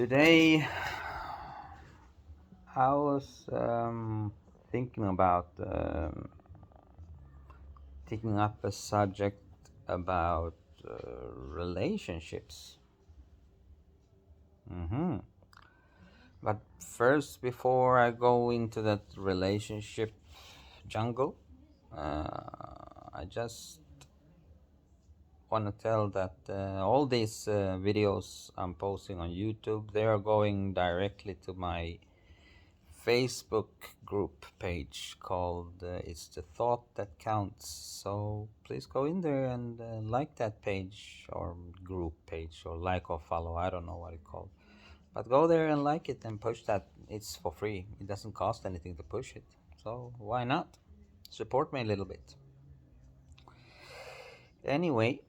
Today, I was thinking about taking up a subject about relationships. hmm But first, before I go into that relationship jungle, I just want to tell that all these videos I'm posting on YouTube, they are going directly to my Facebook group page called It's the Thought That Counts. So please go in there and like that page or group page or like or follow. I don't know what it's called. But go there and like it and push that. It's for free. It doesn't cost anything to push it. So why not? Support me a little bit. Anyway,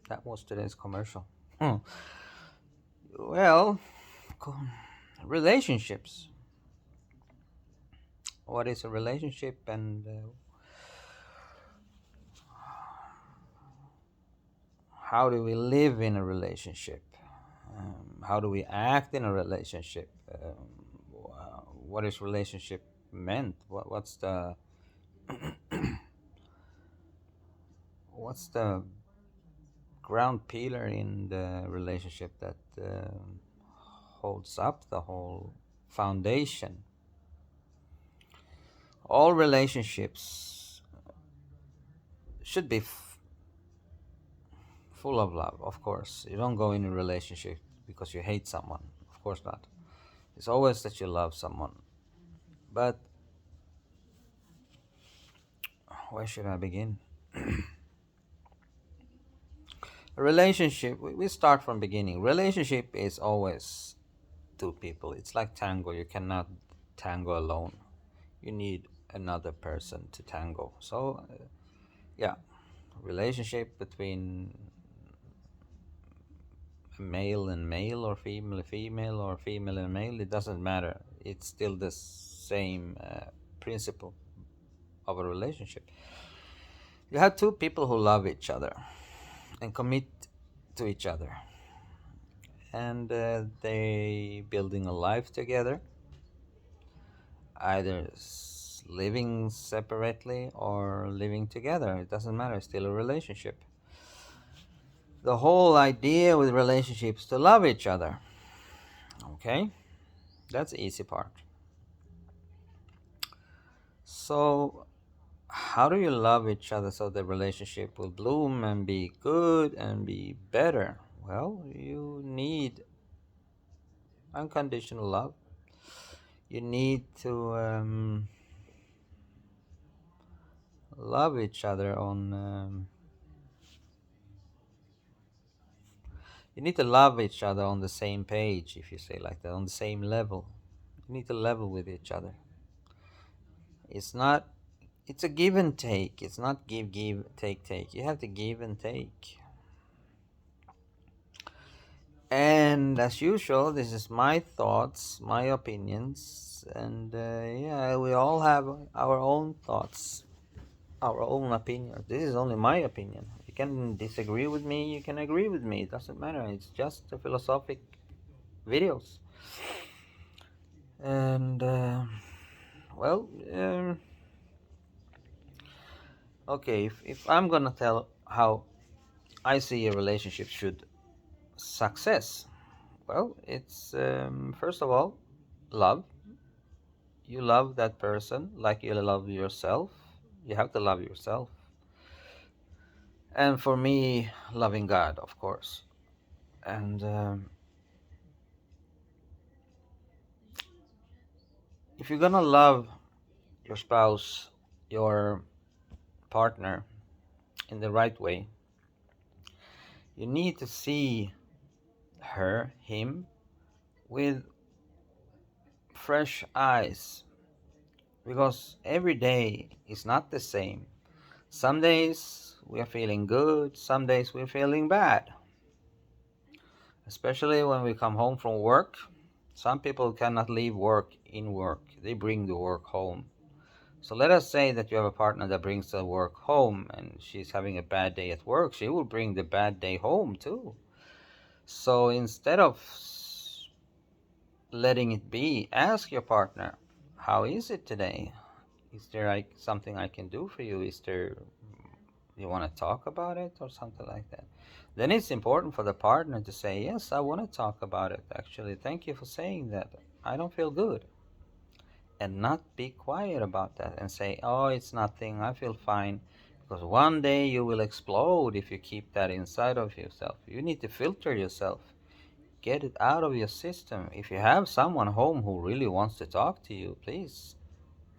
that was today's commercial. Well, co- relationships. What is a relationship and how do we live in a relationship? How do we act in a relationship? What is relationship meant? What's the ground pillar in the relationship that holds up the whole foundation? All relationships should be full of love, of course. You don't go in a relationship because you hate someone, of course not. It's always that you love someone. But where should I begin? A relationship, we start from beginning. Relationship is always two people. It's like tango. You cannot tango alone. You need another person to tango. So, yeah, relationship between male and male or female or female and male, it doesn't matter. It's still the same principle of a relationship. You have two people who love each other and commit to each other, and they building a life together, either living separately or living together. It doesn't matter. It's still a relationship. The whole idea with relationships to love each other. Okay, that's the easy part. So how do you love each other so the relationship will bloom and be good and be better? Well, you need unconditional love. You need to love each other on you need to love each other on the same page, if you say like that, on the same level. You need to level with each other. It's not, it's a give and take. It's not give, take. You have to give and take. And as usual, this is my thoughts, my opinions, and yeah, we all have our own thoughts, our own opinions. This is only my opinion. You can disagree with me, you can agree with me. It doesn't matter. It's just a philosophic videos. And well, okay. If I'm gonna tell how I see a relationship should success, well, it's first of all, love. You love that person like you love yourself. You have to love yourself. And for me, loving God, of course. And if you're gonna love your spouse, your partner, in the right way, you need to see her, him, with fresh eyes. Because every day is not the same. Some days we are feeling good, some days we're feeling bad. Especially when we come home from work. Some people cannot leave work in work, they bring the work home. So let us say that you have a partner that brings the work home and she's having a bad day at work. She will bring the bad day home too. So instead of letting it be, ask your partner, how is it today? Is there like something I can do for you? Is there, you want to talk about it or something like that? Then it's important for the partner to say, yes, I want to talk about it. Actually, thank you for saying that. I don't feel good. And not be quiet about that and say, oh, it's nothing, I feel fine. Because one day you will explode if you keep that inside of yourself. You need to filter yourself, get it out of your system. If you have someone home who really wants to talk to you, please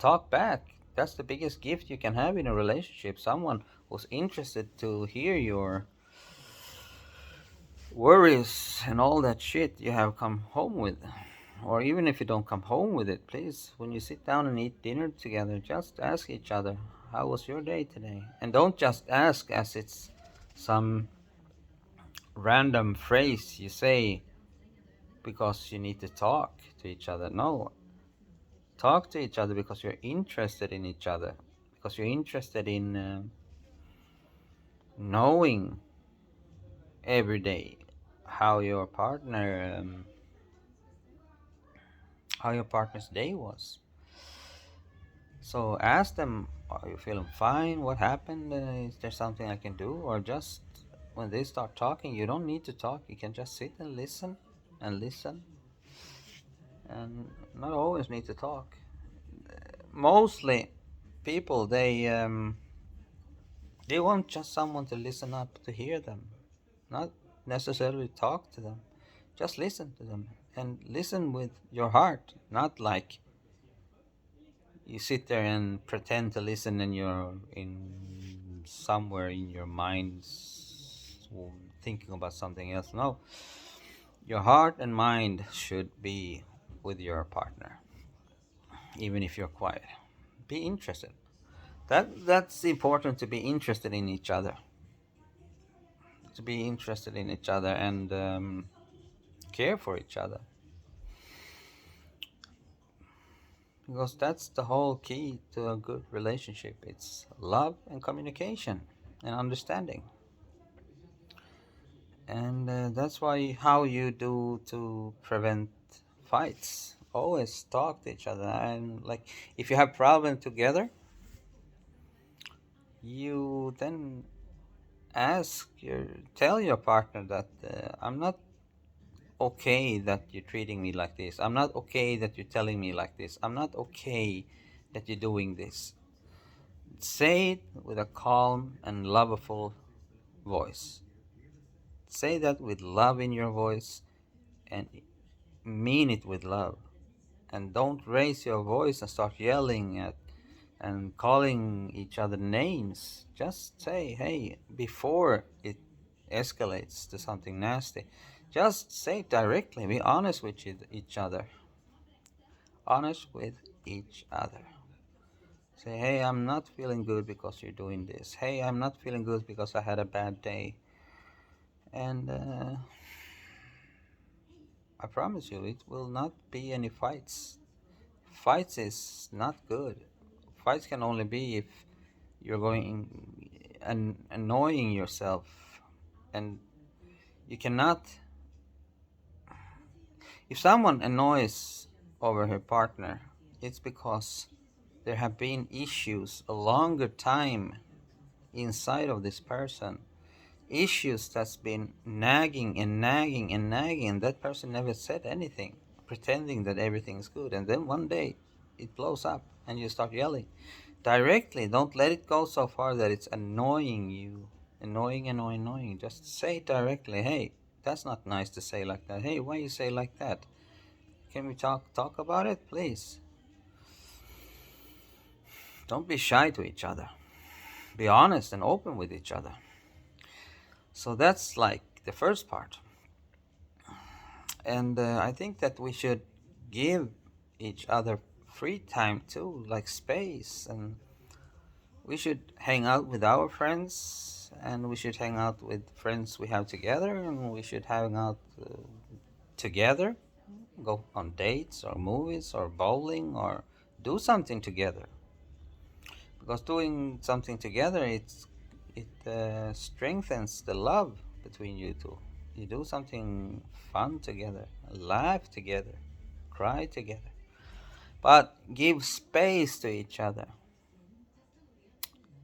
talk back. That's the biggest gift you can have in a relationship. Someone who's interested to hear your worries and all that shit you have come home with. Or even if you don't come home with it, please, when you sit down and eat dinner together, just ask each other, how was your day today? And don't just ask as it's some random phrase you say because you need to talk to each other. No, talk to each other because you're interested in each other, because you're interested in knowing every day how your partner how your partner's day was. So ask them, are you feeling fine? What happened? Is there something I can do? Or just when they start talking, you don't need to talk. You can just sit and listen and not always need to talk. Mostly people, they want just someone to listen up to hear them, not necessarily talk to them. Just listen to them and listen with your heart, not like you sit there and pretend to listen and you're in somewhere in your mind thinking about something else. No, your heart and mind should be with your partner, even if you're quiet. Be interested. That's important, to be interested in each other, to be interested in each other and care for each other, because that's the whole key to a good relationship. It's love and communication and understanding. And that's why how you do to prevent fights, always talk to each other. And like, if you have problem together, you then tell your partner that I'm not okay that you're treating me like this, I'm not okay that you're telling me like this, I'm not okay that you're doing this. Say it with a calm and lovable voice. Say that with love in your voice and mean it with love. And don't raise your voice and start yelling at and calling each other names. Just say, hey, before it escalates to something nasty, just say it directly. Be honest with each other. Honest with each other. Say, hey, I'm not feeling good because you're doing this. Hey, I'm not feeling good because I had a bad day. And I promise you, it will not be any fights. Fights is not good. Fights can only be if you're going and annoying yourself, and you cannot. If someone annoys over her partner, it's because there have been issues a longer time inside of this person, issues that's been nagging and nagging and nagging, and that person never said anything, pretending that everything's good, and then one day it blows up and you start yelling directly. Don't let it go so far that it's annoying you, annoying. Just say it directly. Hey, that's not nice to say like that. Hey, why you say like that? Can we talk about it, please? Don't be shy to each other. Be honest and open with each other. So that's like the first part. And I think that we should give each other free time too, like space, and we should hang out with our friends, and we should hang out with friends we have together, and we should hang out together, go on dates or movies or bowling or do something together, because doing something together, it strengthens the love between you two. You do something fun together, laugh together, cry together, but give space to each other.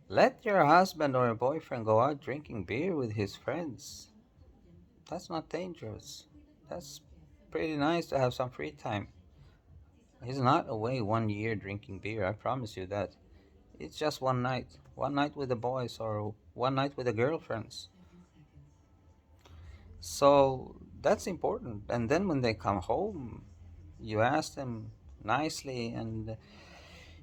Let your husband or boyfriend go out drinking beer with his friends. That's not dangerous. That's pretty nice to have some free time. He's not away 1 year drinking beer, I promise you that. It's just one night. One night with the boys or one night with the girlfriends. So that's important. And then when they come home, you ask them nicely and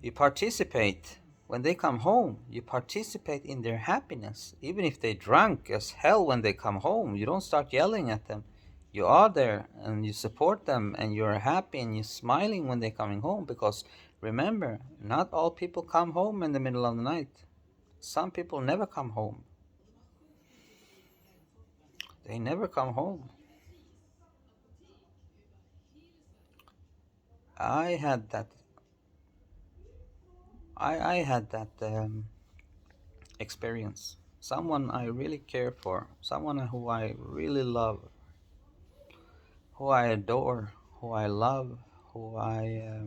you participate. When they come home, you participate in their happiness. Even if they drunk as hell when they come home, you don't start yelling at them. You are there and you support them and you're happy and you're smiling when they're coming home because remember, not all people come home in the middle of the night. Some people never come home. They never come home. I had that. I had that experience. Someone I really care for, someone who I really love, who I adore, who I love, who I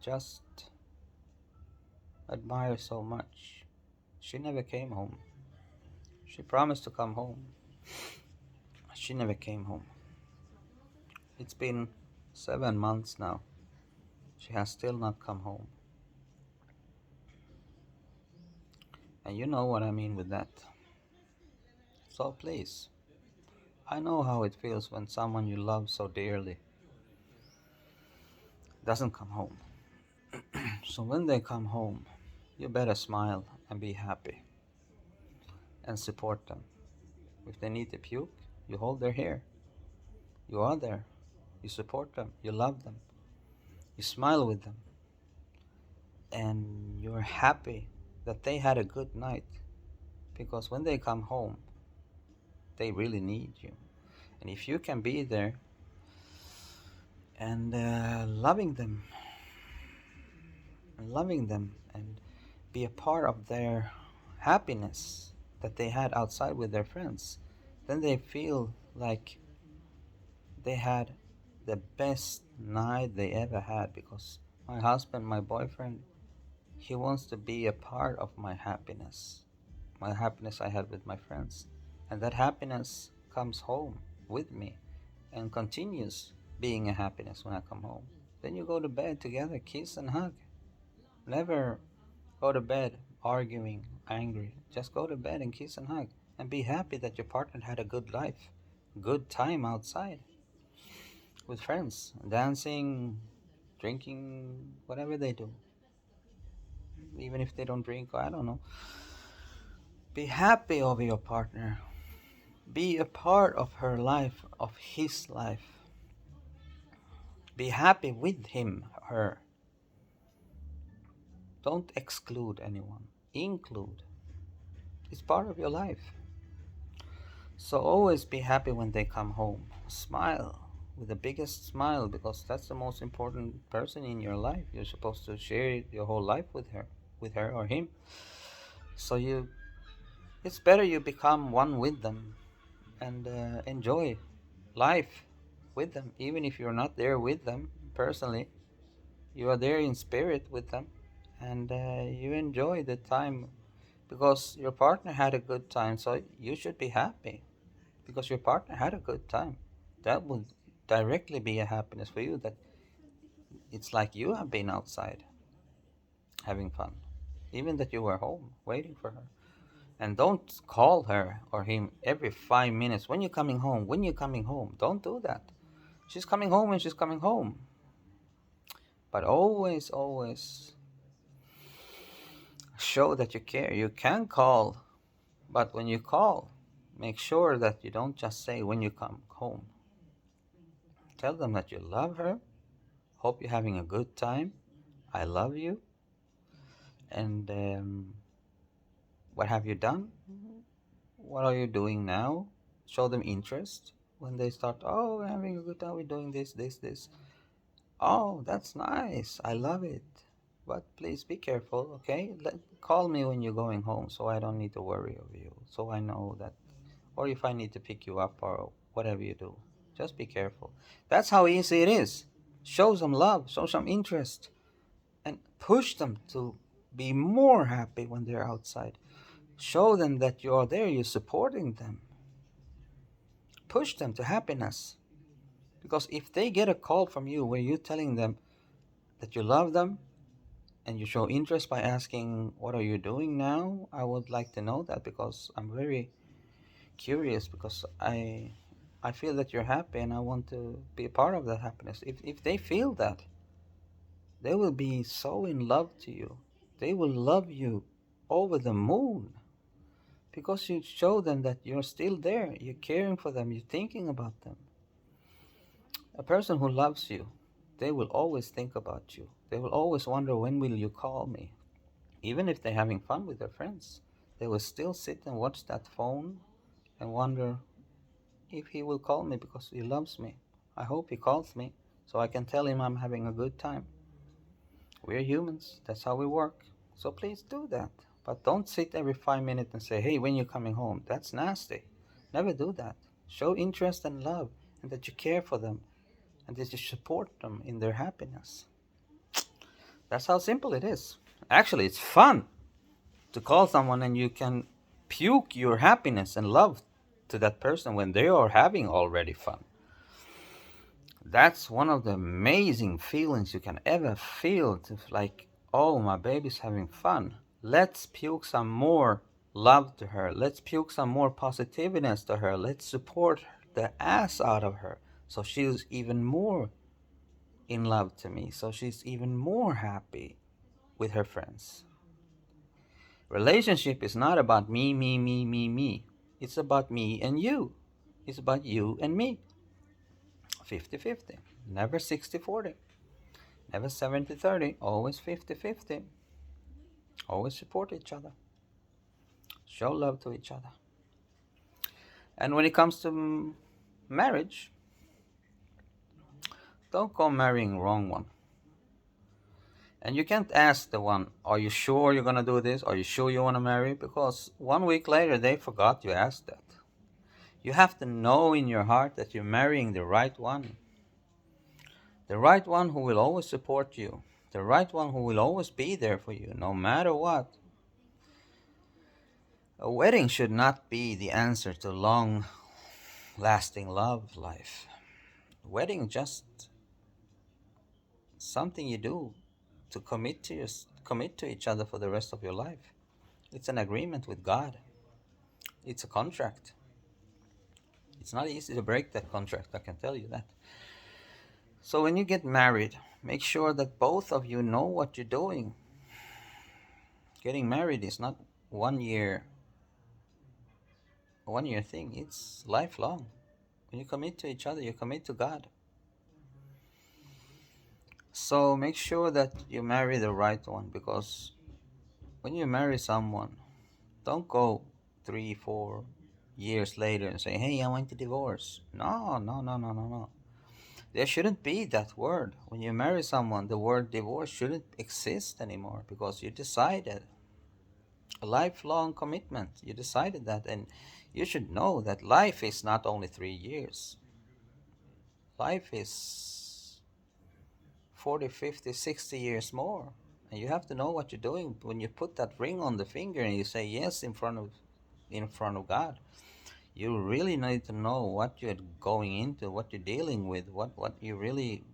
just admire so much. She never came home. She promised to come home. She never came home. It's been 7 months now. She has still not come home. And you know what I mean with that. So please, I know how it feels when someone you love so dearly doesn't come home. So when they come home, you better smile and be happy and support them. If they need to puke, you hold their hair. You are there. You support them. You love them. You smile with them. And you're happy that they had a good night. Because when they come home, they really need you. And if you can be there and loving them and be a part of their happiness that they had outside with their friends, then they feel like they had the best night they ever had because my husband, my boyfriend, he wants to be a part of my happiness I had with my friends. And that happiness comes home with me and continues being a happiness when I come home. Then you go to bed together, kiss and hug. Never go to bed arguing, angry. Just go to bed and kiss and hug and be happy that your partner had a good life, good time outside with friends, dancing, drinking, whatever they do. Even if they don't drink, I don't know. Be happy over your partner. Be a part of her life, of his life. Be happy with him, her. Don't exclude anyone. Include. It's part of your life. So always be happy when they come home. Smile with the biggest smile because that's the most important person in your life. You're supposed to share your whole life with her or him. So it's better you become one with them and enjoy life with them, even if you're not there with them personally. You are there in spirit with them, and you enjoy the time because your partner had a good time. So you should be happy because your partner had a good time. That would directly be a happiness for you. That it's like you have been outside having fun, even that you were home waiting for her. And don't call her or him every 5 minutes. When you coming home? When you coming home? Don't do that. She's coming home and she's coming home. But always, always show that you care. You can call, but when you call, make sure that you don't just say when you come home. Tell them that you love her. Hope you're having a good time. I love you. And what have you done? What are you doing now? Show them interest. When they start, oh, we're having a good time, we're doing this, this, this. Oh, that's nice. I love it. But please be careful, okay? Call me when you're going home so I don't need to worry over you. So I know that or if I need to pick you up, or whatever you do. Just be careful. That's how easy it is. Show some love, show some interest, and push them to be more happy when they're outside. Show them that you are there, you're supporting them. Push them to happiness. Because if they get a call from you where you're telling them that you love them and you show interest by asking, "What are you doing now?" I would like to know that, because I'm very curious, because I feel that you're happy and I want to be a part of that happiness. If they feel that, they will be so in love to you. They will love you over the moon, because you show them that you're still there, you're caring for them, you're thinking about them. A person who loves you, they will always think about you. They will always wonder, when will you call me? Even if they're having fun with their friends, they will still sit and watch that phone and wonder if he will call me because he loves me. I hope he calls me so I can tell him I'm having a good time. We're humans, that's how we work. So please do that. But don't sit every 5 minutes and say, "Hey, when you coming home?" That's nasty. Never do that. Show interest and love, and that you care for them, and that you support them in their happiness. That's how simple it is. Actually, it's fun to call someone and you can puke your happiness and love to that person when they are having already fun. That's one of the amazing feelings you can ever feel. To like, "Oh, my baby's having fun. Let's puke some more love to her. Let's puke some more positiveness to her. Let's support the ass out of her so she's even more in love to me, so she's even more happy with her friends." Relationship is not about me, me, me, me, me. It's about me and you. It's about you and me. 50-50. Never 60-40. Never 70-30. Always 50-50. Always support each other. Show love to each other. And when it comes to marriage, don't go marrying wrong one. And you can't ask the one, "Are you sure you're going to do this? Are you sure you want to marry?" Because 1 week later, they forgot you asked that. You have to know in your heart that you're marrying the right one. The right one who will always support you. The right one who will always be there for you, no matter what. A wedding should not be the answer to long-lasting love life. Wedding is just something you do to commit to each other for the rest of your life. It's an agreement with God. It's a contract. It's not easy to break that contract, I can tell you that. So when you get married, make sure that both of you know what you're doing. Getting married is not 1 year thing. It's lifelong. When you commit to each other, you commit to God. So make sure that you marry the right one, because when you marry someone, don't go 3-4 years later and say, "Hey, I want to divorce." No, no, no, no, no, no. There shouldn't be that word. When you marry someone, the word divorce shouldn't exist anymore, because you decided a lifelong commitment. You decided that, and you should know that life is not only 3 years. Life is 40, 50, 60 years more. And you have to know what you're doing when you put that ring on the finger and you say yes in front of God. You really need to know what you're going into, what you're dealing with, what you really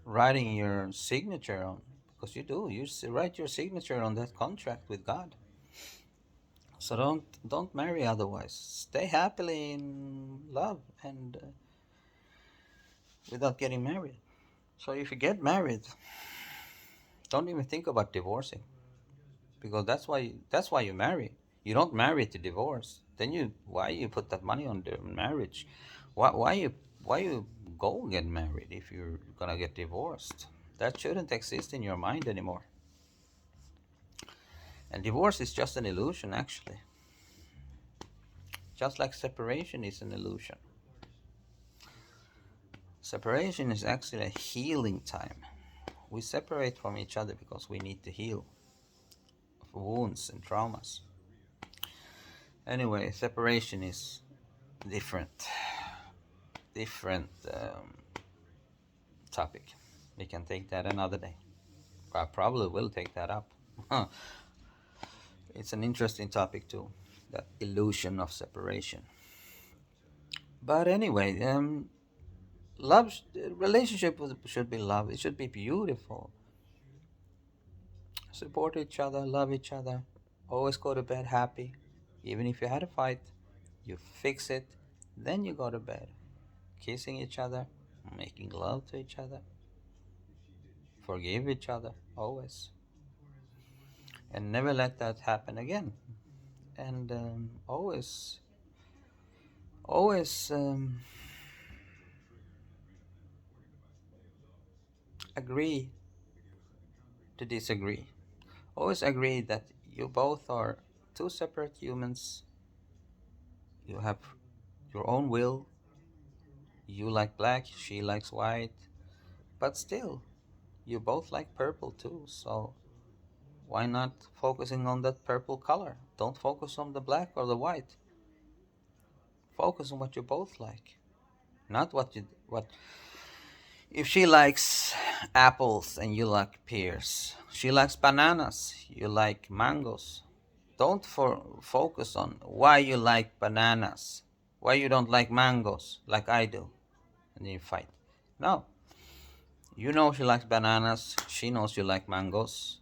writing your signature on, because you do. You write your signature on that contract with God. So don't marry otherwise. Stay happily in love and without getting married. So if you get married, don't even think about divorcing, because that's why you marry. You don't marry to divorce. Then why you put that money on the marriage? Why you go get married if you're gonna get divorced? That shouldn't exist in your mind anymore. And divorce is just an illusion, actually. Just like separation is an illusion. Separation is actually a healing time. We separate from each other because we need to heal wounds and traumas. Anyway, separation is different, different topic. We can take that another day. I probably will take that up. It's an interesting topic too, that illusion of separation. But anyway, love, relationship should be love. It should be beautiful. Support each other, love each other. Always go to bed happy. Even if you had a fight, you fix it. Then you go to bed, kissing each other, making love to each other, forgive each other always, and never let that happen again. And always agree to disagree. Always agree that you both are two separate humans. You have your own will. You like black, she likes white, but still, you both like purple too. So why not focusing on that purple color? Don't focus on the black or the white. Focus on what you both like, not what. If she likes apples and you like pears, she likes bananas, you like mangoes. Don't focus on why you like bananas, why you don't like mangoes like I do, and then you fight. No, you know she likes bananas, she knows you like mangoes.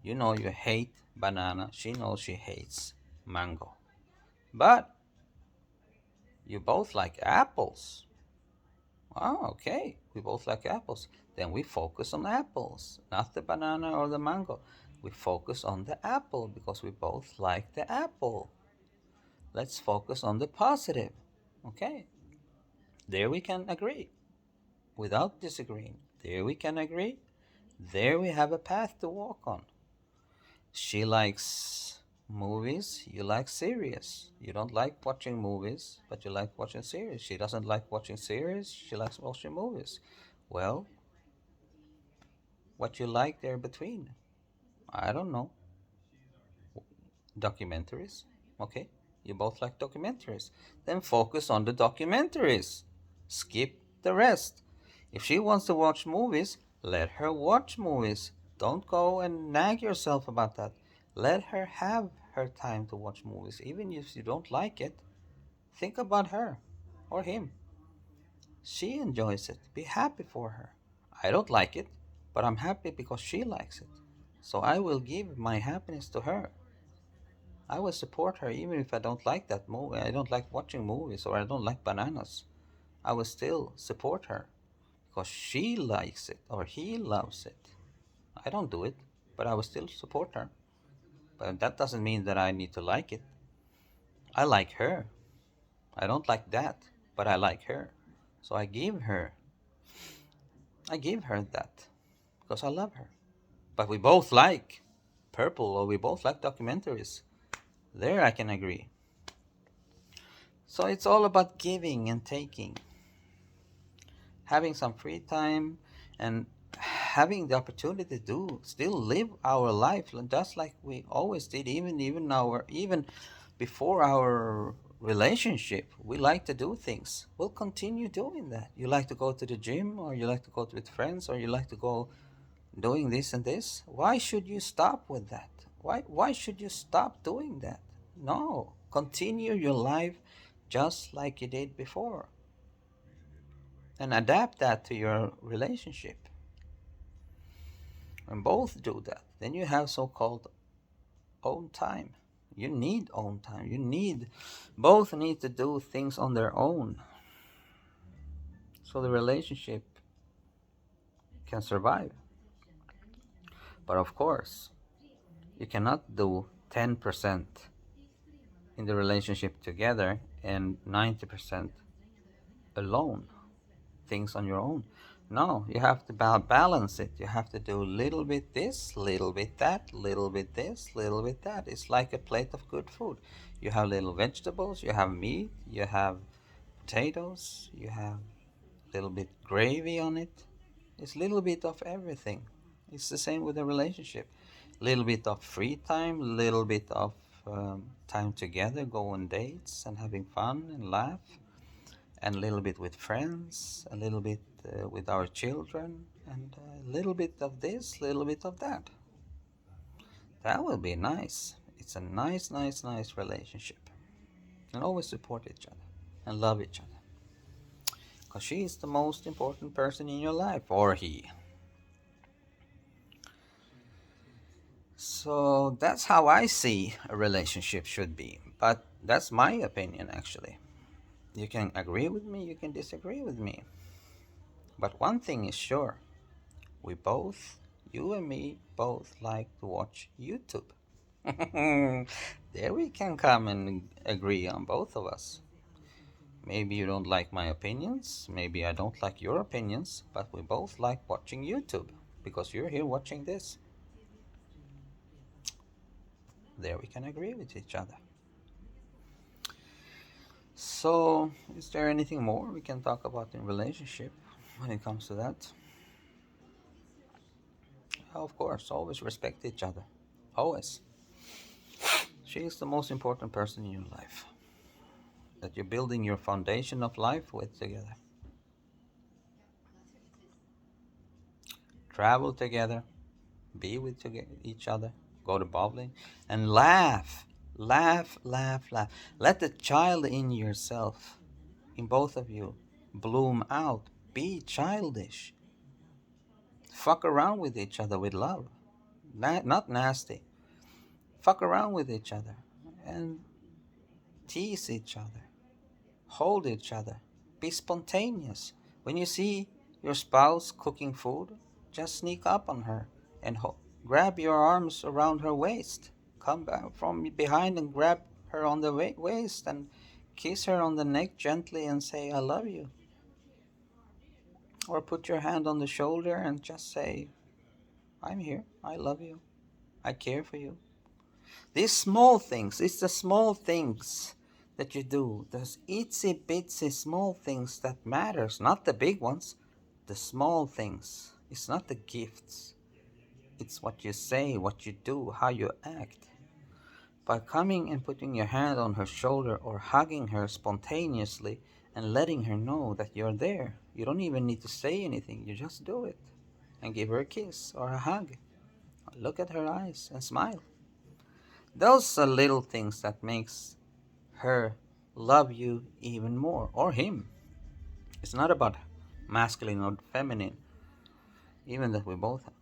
You know you hate banana, she knows she hates mango. But you both like apples. Oh, okay. We both like apples. Then we focus on apples, not the banana or the mango. We focus on the apple because we both like the apple. Let's focus on the positive. Okay. There we can agree without disagreeing. There we can agree. There we have a path to walk on. She likes movies, you like series. You don't like watching movies, but you like watching series. She doesn't like watching series, she likes watching movies. Well, what you like there between? I don't know. Documentaries. Okay, you both like documentaries. Then focus on the documentaries. Skip the rest. If she wants to watch movies, let her watch movies. Don't go and nag yourself about that. Let her have her time to watch movies. Even if you don't like it, think about her or him. She enjoys it. Be happy for her. I don't like it, but I'm happy because she likes it. So I will give my happiness to her. I will support her even if I don't like that movie. I don't like watching movies or I don't like bananas. I will still support her because she likes it or he loves it. I don't do it, but I will still support her. But that doesn't mean that I need to like it. I like her. I don't like that, but I like her. So I give her that because I love her. But we both like purple or we both like documentaries. There I can agree. So it's all about giving and taking, having some free time, and having the opportunity to still live our life just like we always did, even before our relationship. We like to do things. We'll continue doing that. You like to go to the gym, or you like to go with friends, or you like to go doing this and this. Why should you stop with that? Why should you stop doing that? No, continue your life just like you did before and adapt that to your relationship. And both do that. Then you have so-called own time. You need own time. Both need to do things on their own so the relationship can survive. But of course, you cannot do 10% in the relationship together and 90% alone, things on your own. No, you have to balance it. You have to do little bit this, little bit that, little bit this, little bit that. It's like a plate of good food. You have little vegetables, you have meat, you have potatoes, you have little bit gravy on it. It's little bit of everything. It's the same with a relationship. Little bit of free time, little bit of time together, go on dates and having fun and laugh, and a little bit with friends, a little bit with our children, and a little bit of this, a little bit of that. That will be nice. It's a nice, nice, nice relationship. And always support each other and love each other. Because she is the most important person in your life, or he. So that's how I see a relationship should be. But that's my opinion, actually. You can agree with me, you can disagree with me. But one thing is sure, we both, you and me, both like to watch YouTube. There we can come and agree on both of us. Maybe you don't like my opinions, maybe I don't like your opinions, but we both like watching YouTube because you're here watching this. There we can agree with each other. So, is there anything more we can talk about in relationship when it comes to that? Of course, always respect each other. Always. She is the most important person in your life that you're building your foundation of life with together. Travel together, be with each other, go to bowling, and laugh. Laugh, laugh, laugh. Let the child in yourself, in both of you, bloom out. Be childish. Fuck around with each other with love. Not nasty. Fuck around with each other and tease each other. Hold each other. Be spontaneous. When you see your spouse cooking food, just sneak up on her and grab your arms around her waist. Come back from behind and grab her on the waist and kiss her on the neck gently and say, I love you. Or put your hand on the shoulder and just say, I'm here. I love you. I care for you. These small things, it's the small things that you do, those itsy bitsy small things that matters, not the big ones, the small things. It's not the gifts. It's what you say, what you do, how you act. By coming and putting your hand on her shoulder or hugging her spontaneously and letting her know that you're there, you don't even need to say anything, you just do it. And give her a kiss or a hug. Look at her eyes and smile. Those are little things that makes her love you even more, or him. It's not about masculine or feminine, even that we both have.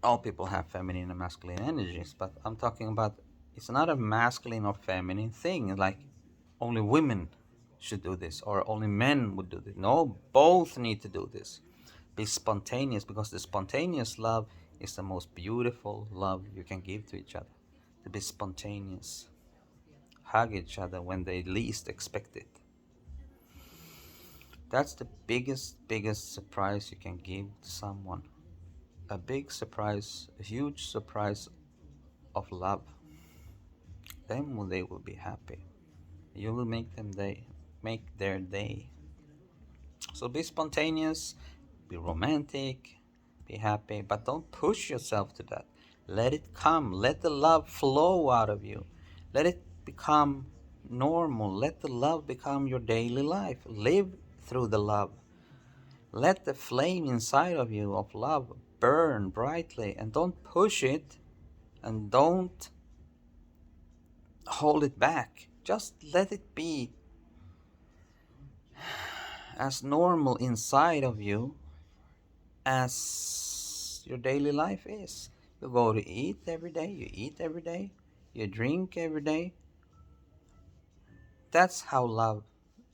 All people have feminine and masculine energies, but I'm talking about it's not a masculine or feminine thing, like only women should do this or only men would do this. No, both need to do this. Be spontaneous, because the spontaneous love is the most beautiful love you can give to each other. To be spontaneous. Hug each other when they least expect it. That's the biggest surprise you can give to someone. A big surprise, a huge surprise of love. Then they will be happy. You will make their day. So be spontaneous, be romantic, be happy, but don't push yourself to that. Let it come. Let the love flow out of you. Let it become normal. Let the love become your daily life. Live through the love. Let the flame inside of you of love burn brightly, and don't push it and don't hold it back. Just let it be as normal inside of you as your daily life is. You go to eat every day, you eat every day, you drink every day. That's how love,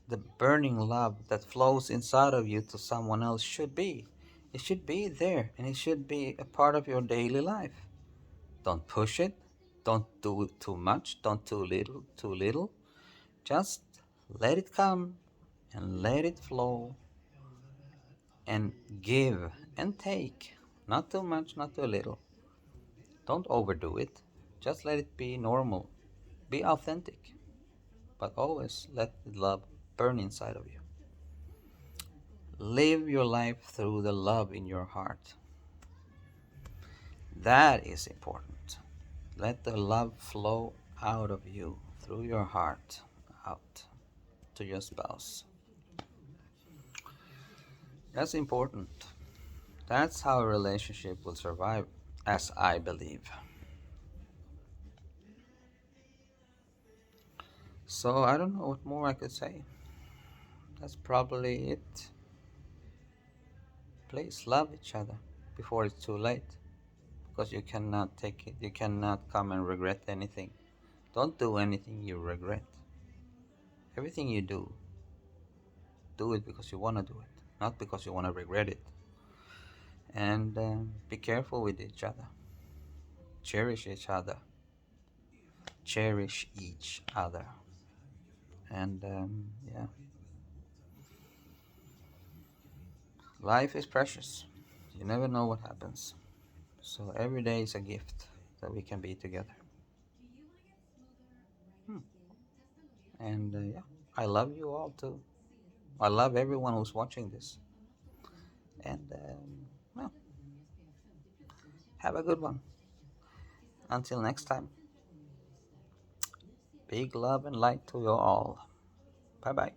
the burning love that flows inside of you to someone else should be. It should be there and it should be a part of your daily life. Don't push it. Don't do it too much. Don't too little. Just let it come and let it flow and give and take. Not too much, not too little. Don't overdo it. Just let it be normal. Be authentic. But always let the love burn inside of you. Live your life through the love in your heart. That is important. Let the love flow out of you, through your heart, out to your spouse. That's important. That's how a relationship will survive, as I believe. So I don't know what more I could say. That's probably it. Please love each other before it's too late, because you cannot take it. You cannot come and regret anything. Don't do anything you regret. Everything you do it because you want to do it, not because you want to regret it. And be careful with each other. Cherish each other. Cherish each other. And yeah, life is precious. You never know what happens. So every day is a gift that we can be together. Hmm. And yeah, I love you all too. I love everyone who's watching this. And well, have a good one. Until next time, big love and light to you all. Bye bye.